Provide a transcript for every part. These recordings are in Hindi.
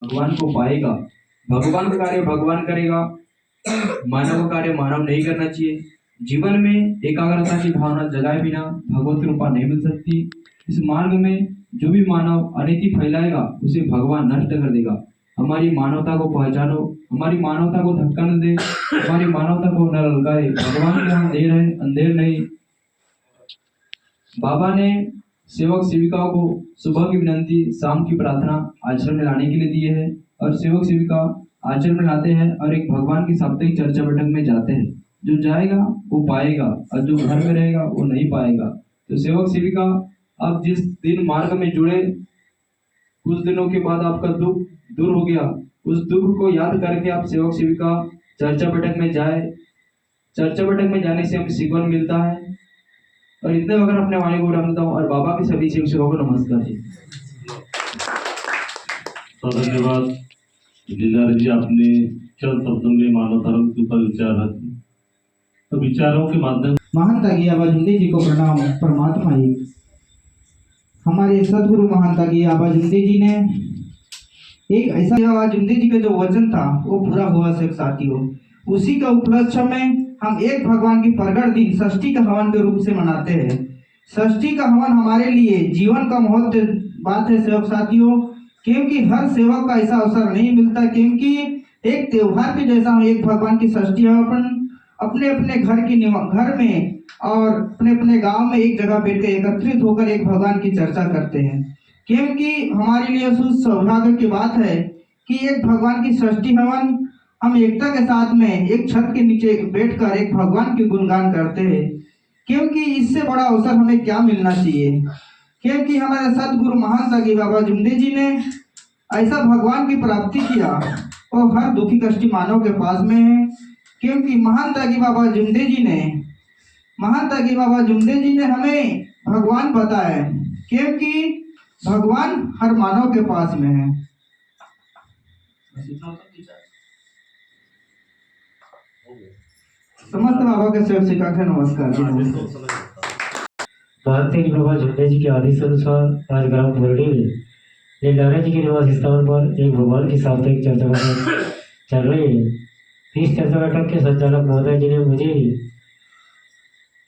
भगवान को पाएगा। भगवान का कार्य भगवान करेगा, मानव का कार्य मानव नहीं करना चाहिए। जीवन में एकाग्रता की भावना जगाए बिना भगवत कृपा नहीं मिल सकती। इस मार्ग में जो भी मानव अनिति फैलाएगा उसे भगवान नष्ट कर देगा। हमारी मानवता को पहचानो, हमारी मानवता को धक्का न दे, हमारी मानवता को न ललकारे। भगवान के हम देर है, अंधेर नहीं। बाबा ने सेवक सेविकाओं को सुबह की विनंती, शाम की प्रार्थना आश्रम में लाने के लिए दी है, और सेवक सेविका आश्रम में लाते हैं और एक भगवान की साप्ताहिक चर्चा बैठक में जाते हैं। जो जाएगा वो पाएगा, और जो घर में रहेगा वो नहीं पाएगा। तो सेवक सेविका, आप जिस दिन मार्ग में जुड़े, कुछ दिनों के बाद आपका दुख दूर हो गया, उस दुख को याद करके आप सेवक सेविका चर्चा बैठक में जाए। चर्चा बैठक में जाने से हमें सीखवन मिलता है। और इतने वगैरह अपने वाणी को रखता हूँ, और बाबा के सभी शिक्षकों को नमस्कार जी। तो धन्यवाद गिरधारी जी, आपने चंद शब्दों में मानव धर्म के ऊपर विचार रखे। तो विचारों के माध्यम महंत आज्ञा आबाजुंदे जी को प्रणाम। परमात्मा ही हमारे सदगुरु महंत आज्ञा आबाजुंदे जी ने एक ऐसा आबाजुंदे जी का जो वचन था वो पूरा हुआ से साथियों। उसी का उपलक्ष्य में हम एक भगवान की प्रगट दिन षष्ठी का हवन के रूप से मनाते हैं। षष्ठी का हवन हमारे लिए जीवन का महत्व बात है सेवक साथियों, क्योंकि हर सेवक का ऐसा अवसर नहीं मिलता। क्योंकि एक त्योहार के जैसा एक भगवान की षष्ठी अपन अपने अपने घर में और अपने अपने गांव में एक जगह बैठ के एकत्रित होकर एक भगवान की चर्चा करते हैं। क्योंकि हमारे लिए सौभाग्य की बात है कि एक भगवान की षष्ठी हवन हम एकता के साथ में एक छत के नीचे बैठकर एक भगवान की गुणगान करते हैं। क्योंकि इससे बड़ा अवसर हमें क्या मिलना चाहिए। क्योंकि हमारे सदगुरु महंत आज्ञा बाबा जुमदे जी ने ऐसा भगवान की प्राप्ति किया और हर दुखी कष्टी मानव के पास में है। क्योंकि महंत आज्ञा बाबा जुमदे जी ने हमें भगवान बताया, क्योंकि भगवान हर मानव के पास में है। समस्त बाबा के सेवक शिका के नमस्कार जी। महंत आज्ञा बाबा जुमदे जी के आदेश अनुसार आज ग्राम बोरडी में लीलारा जी के निवास स्थान पर एक भगवान की साप्ताहिक चर्चा बैठक चल रही है। इस चर्चा बैठक के संचालक महोदय जी ने मुझे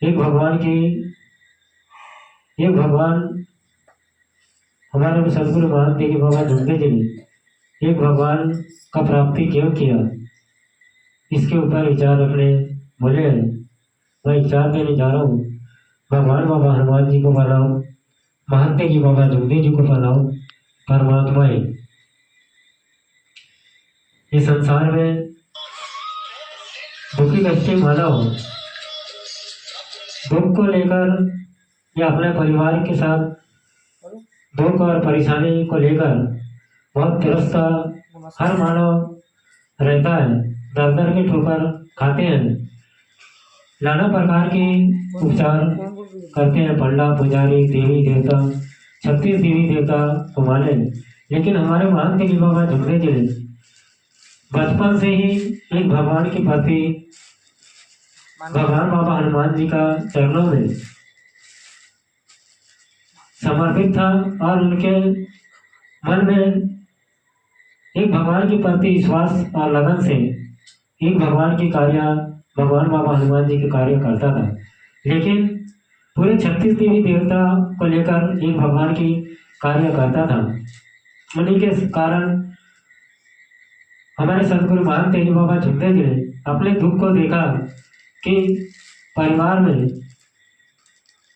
एक भगवान हमारे सदगुरु महंत आज्ञा बाबा जुमदे जी ने एक भगवान का प्राप्ति क्यों किया, इसके ऊपर विचार रखने बोले हैं। मैं विचार देने जा रहा हूँ। भगवान बाबा हनुमान जी को प्रणाम, महंत आज्ञा बाबा जुमदे जी को प्रणाम। परमात्मा है इस संसार में दुखी कष्टी मानव दुख को लेकर या अपने परिवार के साथ दुख और परेशानी को लेकर बहुत त्रस्त हर मानव रहता है। दर दर की ठोकर खाते हैं, नाना प्रकार के उपचार करते हैं। पंडा पुजारी देवी देवता 36 देवी देवता को माने, लेकिन हमारे महंत आज्ञा बाबा जुमदे जी ने बचपन से ही एक भगवान के प्रति भगवान बाबा हनुमान जी का चरणों में समर्पित था, और उनके मन में एक भगवान के प्रति विश्वास और लगन से एक भगवान की कार्य भगवान बाबा हनुमान जी के कार्य करता था। लेकिन पूरे 36 देवी देवता को लेकर एक भगवान की कार्य करता था। उन्हीं के कारण हमारे सदगुरु महंत आज्ञा बाबा जुमदे जी ने अपने दुख को देखा कि परिवार में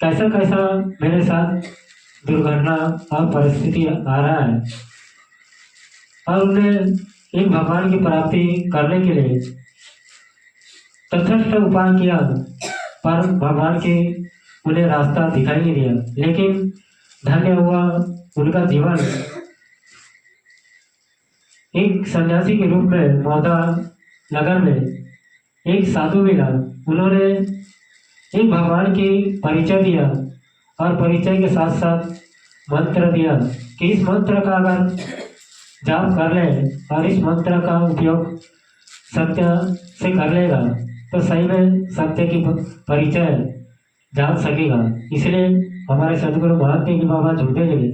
कैसा कैसा मेरे साथ दुर्घटना और परिस्थिति आ रहा है, और उन्हें एक भगवान की प्राप्ति करने के लिए तथस्थ उपाय किया, पर भगवान के उन्हें रास्ता दिखाई नहीं दिया। लेकिन धन्य हुआ उनका जीवन। एक सन्यासी के रूप में मौदा नगर में एक साधु मिला। उन्होंने एक भगवान की परिचय दिया, और परिचय के साथ साथ मंत्र दिया कि इस मंत्र का अगर जाप कर ले और इस मंत्र का उपयोग सत्य से कर लेगा तो सही में सत्य की परिचय जान सकेगा। इसलिए हमारे सदगुरु महंत आज्ञा बाबा जुमदे जी ने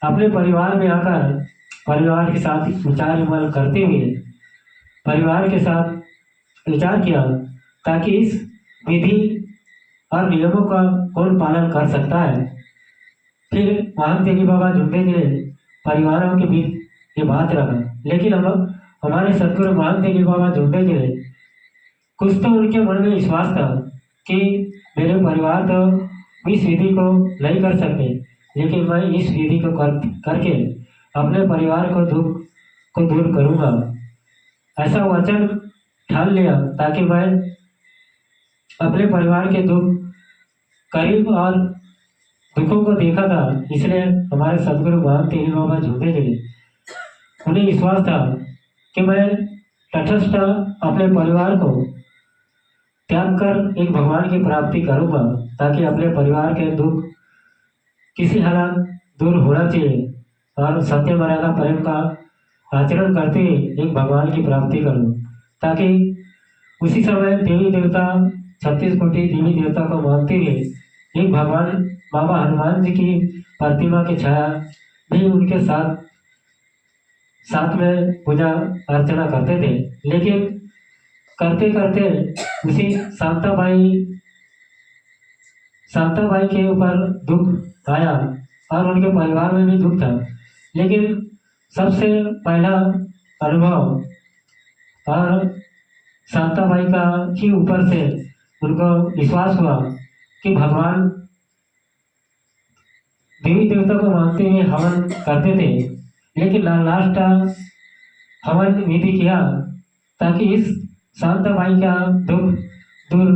अपने परिवार में आकर परिवार के साथ विचार विमर्श करते हुए परिवार के साथ विचार किया ताकि इस विधि और नियमों का कौन पालन कर सकता है। फिर महंत तेजी बाबा झुंडे जी ने परिवारों के बीच ये बात रखा, लेकिन हम हमारे सदगुरु महंत तेजी बाबा झुंडे जी ने कुछ तो उनके मन में विश्वास था कि मेरे परिवार तो इस विधि को नहीं कर सकते, लेकिन मैं इस विधि को करके अपने परिवार को दुख को दूर करूंगा। ऐसा वचन ठान लिया ताकि मैं अपने परिवार के दुख करीब और दुखों को देखा था। इसलिए हमारे सदगुरु महंत तेजी बाबा झुंडे जी ने उन्हें विश्वास था कि मैं तटस्थ अपने परिवार को त्याग कर एक भगवान की प्राप्ति करूंगा, ताकि अपने परिवार के दुख किसी हालत दूर होना चाहिए और सत्य मर्यादा प्रेम का आचरण करते हुए एक भगवान की प्राप्ति करूं, ताकि उसी समय देवी देवता 36 कोटि देवी देवता को मानते हुए एक भगवान बाबा हनुमान जी की प्रतिमा की छाया भी उनके साथ में पूजा अर्चना करते थे। लेकिन करते करते उसी शांताबाई के ऊपर दुख आया और उनके परिवार में भी दुख था। लेकिन सबसे पहला अनुभव और शांताबाई का ही ऊपर से उनको विश्वास हुआ कि भगवान देवी देवता को मानते हुए हवन करते थे, लेकिन लास्ट हवन विधि किया ताकि इस शांताबाई का दुख दूर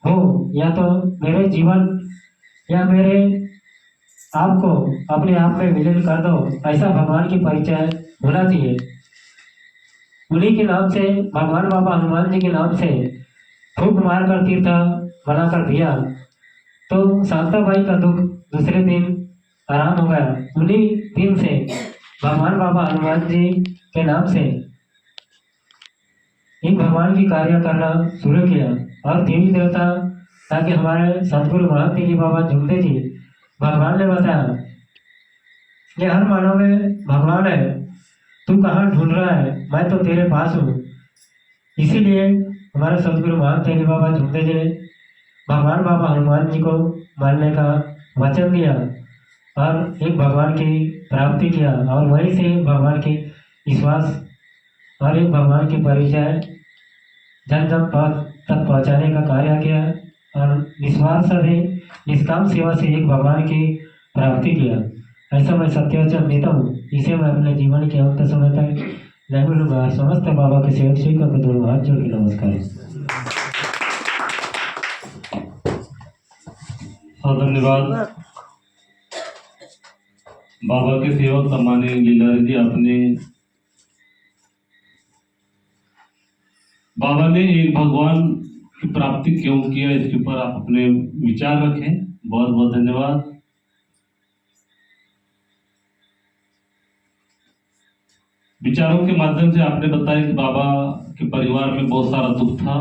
हो, या तो मेरे जीवन या मेरे आप को अपने आप में विलीन कर दो, ऐसा भगवान की परिचय होना चाहिए। उन्हीं के नाम से भगवान बाबा हनुमान जी के नाम से फूक मारकर तीर्थ बनाकर दिया, तो शांताबाई का दुख दूसरे दिन आराम हो गया। उन्हीं दिन से भगवान बाबा हनुमान जी के नाम से एक भगवान की कार्य करना शुरू किया और देवी देवता, ताकि हमारे सदगुरु महंत तेजी बाबा झुंडे जी भगवान ने बताया ये हर मानव में भगवान है, तू कहाँ ढूंढ रहा है, मैं तो तेरे पास हूँ। इसीलिए हमारे सदगुरु महंत तेजी बाबा झुंडे जी ने भगवान बाबा हनुमान जी को मानने का वचन दिया और एक भगवान की प्राप्ति किया, और वहीं से भगवान की विश्वास और एक भगवान की परिचय जन जन तक पहुँचाने का कार्य किया और निस्वार्थ से निष्काम सेवा से एक भगवान की प्राप्ति किया। ऐसा मैं सत्यवचन देता हूँ। इसे मैं अपने जीवन के अंत समय तक नहीं भूलूंगा। समस्त बाबा के सेवक सेविका को दोनों हाथ जोड़ के नमस्कार। धन्यवाद। बाबा के सेवक सम्मानीय लीलारी जी, आपने बाबा ने एक भगवान की प्राप्ति क्यों किया इसके ऊपर आप अपने विचार रखें। बहुत बहुत धन्यवाद। विचारों के माध्यम से आपने बताया कि बाबा के परिवार में बहुत सारा दुख था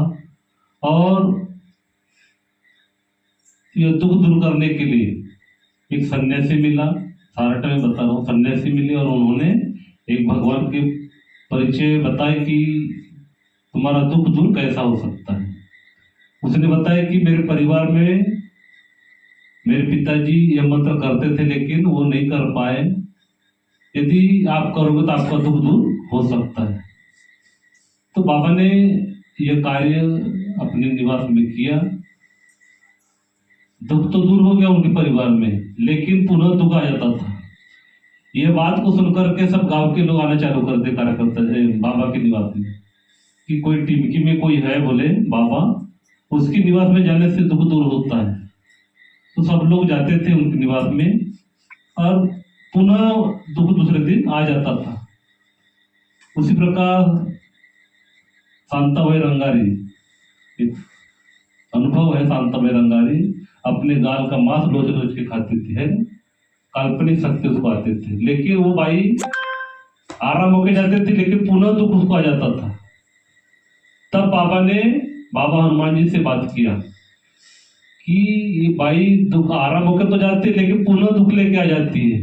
और यह दुख दूर करने के लिए एक सन्यासी मिला। सारा टाइम बता रहा हूँ, सन्यासी मिले और उन्होंने एक भगवान के परिचय बताए कि तुम्हारा दुख दूर कैसा हो सकता है। उसने बताया कि मेरे परिवार में मेरे पिताजी यह मंत्र करते थे लेकिन वो नहीं कर पाए, यदि आप करोगे तो आपका दुख दूर हो सकता है। तो बाबा ने यह कार्य अपने निवास में किया। दुख तो दूर हो गया उनके परिवार में, लेकिन पुनः दुख आ जाता था। यह बात को सुनकर के सब गांव के लोग आना चालू करते कार्यकर्ता बाबा के निवास में कि कोई टिमकी में कोई है, बोले बाबा उसके निवास में जाने से दुख दूर होता है। तो सब लोग जाते थे उनके निवास में और पुनः दुख दूसरे दिन आ जाता था। उसी प्रकार शांताबाई रंगारी, एक अनुभव है। शांताबाई रंगारी अपने गाल का मांस रोज रोज के खाती थी, है काल्पनिक शक्ति उसको आते थे, लेकिन वो बाई आराम होके जाते थे लेकिन पुनः दुख उसको आ जाता था। तब बाबा ने बाबा हनुमान जी से बात किया कि ये बाई दुख आराम होकर तो जाती है लेकिन पुनः दुख लेके आ जाती है।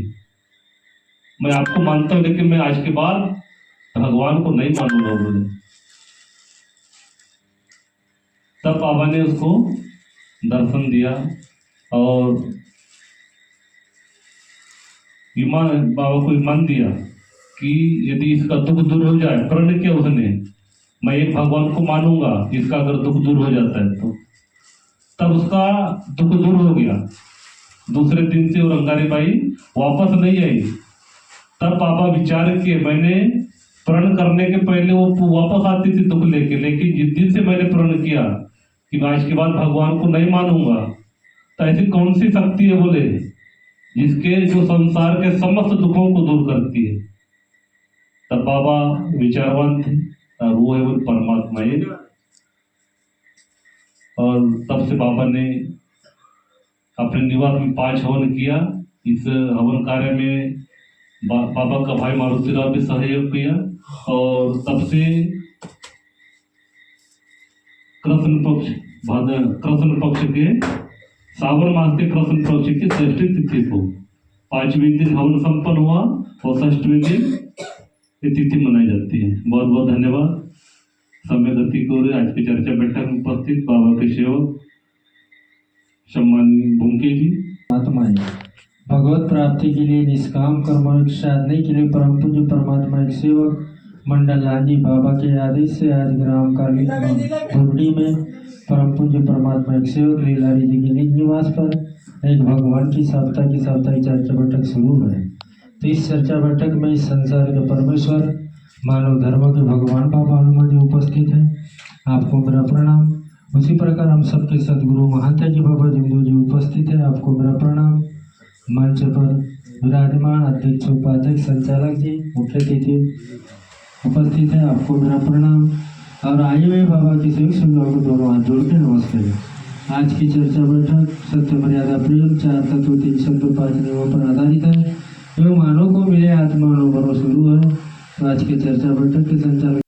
मैं आपको मानता हूँ, लेकिन मैं आज के बाद भगवान को नहीं मानूंगा बोले। तब बाबा ने उसको दर्शन दिया और ईमान, बाबा को ईमान दिया कि यदि इसका दुख दूर हो जाए, प्रण किया उसने, मैं एक भगवान को मानूंगा, इसका अगर दुख दूर हो जाता है तो। तब उसका दुख दूर हो गया। दूसरे दिन से वो रंगारी बाई वापस नहीं आई। तब पापा विचार किए, मैंने प्रण करने के पहले वो वापस आती थी दुख लेके, लेकिन जिस दिन से मैंने प्रण किया कि मैं आज के बाद भगवान को नहीं मानूंगा, तो ऐसी कौन सी शक्ति है बोले जिसके जो संसार के समस्त दुखों को दूर करती है। तब बाबा विचारवान थे, वो है वो परमात्मा है। और तब से बाबा ने अपने निवास में 5 हवन किया। इस हवन कार्य में बाबा का भाई मारुतिराव भी सहयोग किया। और तब से कृष्ण पक्ष के सावन मास के कृष्ण पक्ष की 6ठी तिथि को 5वें दिन हवन संपन्न हुआ और 6वें दिन ये तिथि मनाई जाती है। बहुत बहुत धन्यवाद। समय गति को आज की चर्चा बैठक में उपस्थित बाबा के सेवक सम्माननीय भूमके जी, परमात्मा है। भगवत प्राप्ति के लिए निष्काम कर्म साधने के लिए परम पूज्य परमात्मा एक सेवक मंडल लाजी बाबा के आदेश से आज ग्राम काली धुबड़ी में परम पूज्य परमात्मा एक सेवक लीलारी जी के निज निवास पर एक भगवान की साप्ताहिक चर्चा बैठक शुरू है। तो इस चर्चा बैठक में इस संसार के परमेश्वर मानव धर्म के भगवान बाबा हनुमान जी उपस्थित हैं। आपको मेरा प्रणाम। उसी प्रकार हम सबके सदगुरु महंता जी बाबा जिंदू जी उपस्थित है, आपको मेरा प्रणाम। मंच पर विराजमान अध्यक्ष उपाध्यक्ष संचालक जी मुख्य अतिथि उपस्थित है, आपको मेरा प्रणाम। और आए हुए बाबा के सेवक को दोनों हाथ जोड़ के नमस्कार। आज की चर्चा बैठक सत्य मर्यादा प्रेम 4 तत्व 3 शब्द 5 नियमों पर आधारित है। एवं मानव को मिले आत्मा अनुभव शुरू है। तो आज की चर्चा बैठक के संचालक